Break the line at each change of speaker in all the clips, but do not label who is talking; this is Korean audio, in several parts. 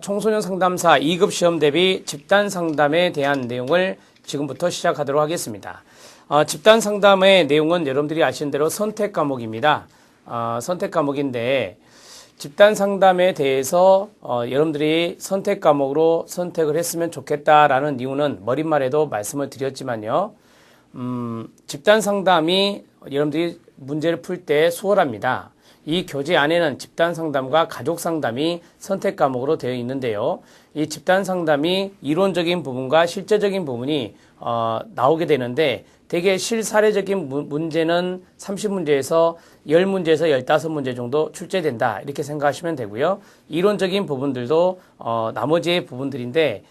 청소년 상담사 2급 시험 대비 집단 상담에 대한 내용을 지금부터 시작하도록 하겠습니다. 집단 상담의 내용은 여러분들이 아시는 대로 선택 과목입니다. 선택 과목인데 집단 상담에 대해서 여러분들이 선택 과목으로 선택을 했으면 좋겠다라는 이유는 머릿말에도 말씀을 드렸지만요. 집단 상담이 여러분들이 문제를 풀 때 수월합니다. 이 교재 안에는 집단 상담과 가족 상담이 선택 과목으로 되어 있는데요. 이 집단 상담이 이론적인 부분과 실제적인 부분이 나오게 되는데 되게 실사례적인 문제는 30문제에서 10문제에서 15문제 정도 출제된다 이렇게 생각하시면 되고요. 이론적인 부분들도 나머지의 부분들인데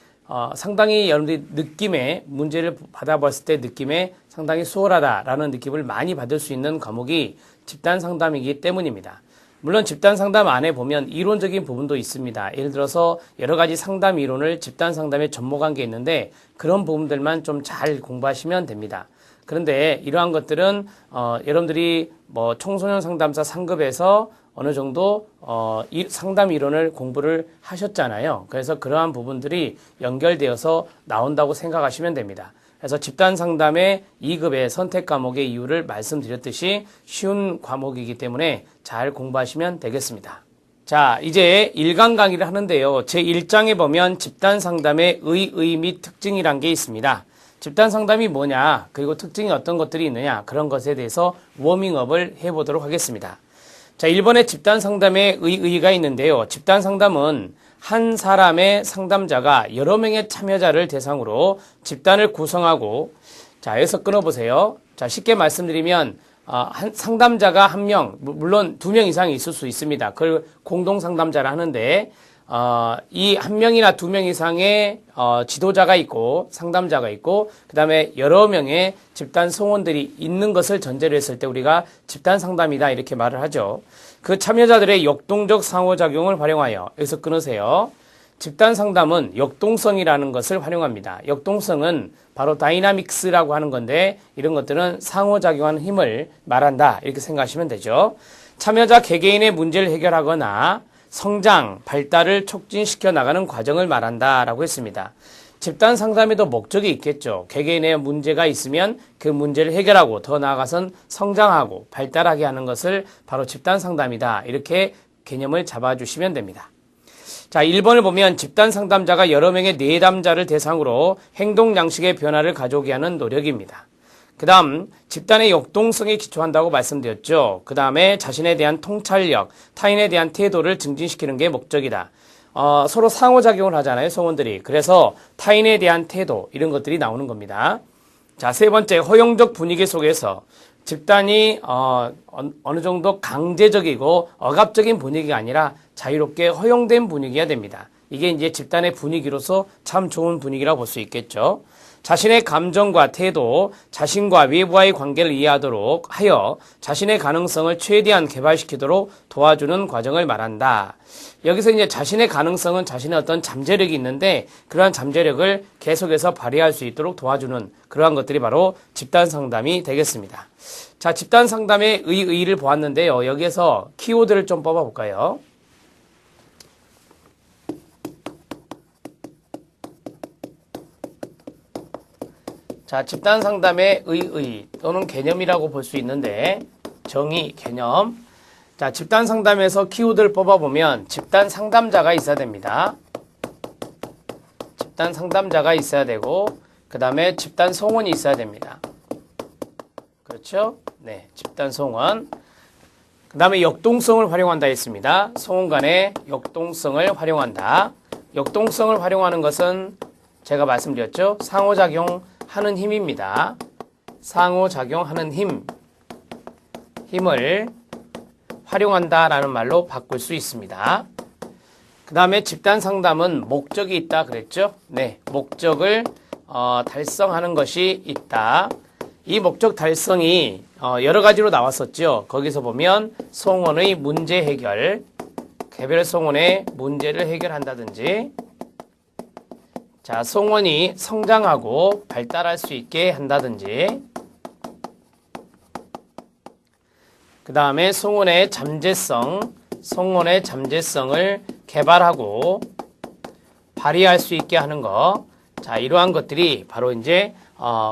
상당히 여러분들이 느낌에 문제를 받아봤을 때 느낌에 상당히 수월하다라는 느낌을 많이 받을 수 있는 과목이 집단 상담이기 때문입니다. 물론 집단 상담 안에 보면 이론적인 부분도 있습니다. 예를 들어서 여러 가지 상담 이론을 집단 상담에 접목한 게 있는데 그런 부분들만 좀 잘 공부하시면 됩니다. 그런데 이러한 것들은 여러분들이 뭐 청소년 상담사 상급에서 어느 정도 이 상담 이론을 공부를 하셨잖아요. 그래서 그러한 부분들이 연결되어서 나온다고 생각하시면 됩니다. 그래서 집단 상담의 2급의 선택 과목의 이유를 말씀드렸듯이 쉬운 과목이기 때문에 잘 공부하시면 되겠습니다. 자, 이제 1강 강의를 하는데요. 제1장에 보면 집단 상담의 의의 및 특징이란 게 있습니다. 집단 상담이 뭐냐, 그리고 특징이 어떤 것들이 있느냐, 그런 것에 대해서 워밍업을 해보도록 하겠습니다. 자, 1번에 집단 상담의 의의가 있는데요. 집단 상담은 한 사람의 상담자가 여러 명의 참여자를 대상으로 집단을 구성하고, 자, 여기서 끊어보세요. 자, 쉽게 말씀드리면, 상담자가 한 명, 물론 2명 이상이 있을 수 있습니다. 그걸 공동 상담자라 하는데, 이 한 명이나 2명 이상의 지도자가 있고 상담자가 있고 그 다음에 여러 명의 집단 성원들이 있는 것을 전제로 했을 때 우리가 집단 상담이다 이렇게 말을 하죠. 그 참여자들의 역동적 상호작용을 활용하여, 여기서 끊으세요. 집단 상담은 역동성이라는 것을 활용합니다. 역동성은 바로 다이나믹스라고 하는 건데 이런 것들은 상호작용하는 힘을 말한다 이렇게 생각하시면 되죠. 참여자 개개인의 문제를 해결하거나 성장, 발달을 촉진시켜 나가는 과정을 말한다라고 했습니다. 집단 상담에도 목적이 있겠죠. 개개인의 문제가 있으면 그 문제를 해결하고 더 나아가선 성장하고 발달하게 하는 것을 바로 집단 상담이다. 이렇게 개념을 잡아주시면 됩니다. 자, 1번을 보면 집단 상담자가 여러 명의 내담자를 대상으로 행동 양식의 변화를 가져오게 하는 노력입니다. 그 다음 집단의 역동성에 기초한다고 말씀드렸죠. 그 다음에 자신에 대한 통찰력, 타인에 대한 태도를 증진시키는 게 목적이다. 서로 상호작용을 하잖아요, 성원들이. 그래서 타인에 대한 태도 이런 것들이 나오는 겁니다. 자, 3번째 허용적 분위기 속에서 집단이 어느 정도 강제적이고 억압적인 분위기가 아니라 자유롭게 허용된 분위기가 됩니다. 이게 이제 집단의 분위기로서 참 좋은 분위기라고 볼 수 있겠죠. 자신의 감정과 태도, 자신과 외부와의 관계를 이해하도록 하여 자신의 가능성을 최대한 개발시키도록 도와주는 과정을 말한다. 여기서 이제 자신의 가능성은 자신의 어떤 잠재력이 있는데 그러한 잠재력을 계속해서 발휘할 수 있도록 도와주는 그러한 것들이 바로 집단 상담이 되겠습니다. 자, 집단 상담의 의의를 보았는데요. 여기에서 키워드를 좀 뽑아볼까요? 자, 집단 상담의 의의 또는 개념이라고 볼 수 있는데 정의, 개념. 자, 집단 상담에서 키워드를 뽑아보면 집단 상담자가 있어야 됩니다. 집단 상담자가 있어야 되고 그 다음에 집단 성원이 있어야 됩니다. 그렇죠? 네, 집단 성원. 그 다음에 역동성을 활용한다 했습니다. 성원 간의 역동성을 활용한다. 역동성을 활용하는 것은 제가 말씀드렸죠. 상호작용 하는 힘입니다. 상호작용하는 힘을 활용한다라는 말로 바꿀 수 있습니다. 그 다음에 집단 상담은 목적이 있다 그랬죠? 네, 목적을 달성하는 것이 있다. 이 목적 달성이 여러 가지로 나왔었죠. 거기서 보면 성원의 문제 해결, 개별 성원의 문제를 해결한다든지 자, 성원이 성장하고 발달할 수 있게 한다든지 그 다음에 성원의 잠재성을 개발하고 발휘할 수 있게 하는 거. 자, 이러한 것들이 바로 이제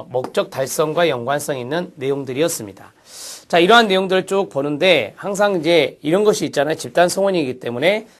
목적 달성과 연관성 있는 내용들이었습니다. 자, 이러한 내용들을 쭉 보는데 항상 이제 이런 것이 있잖아요. 집단 성원이기 때문에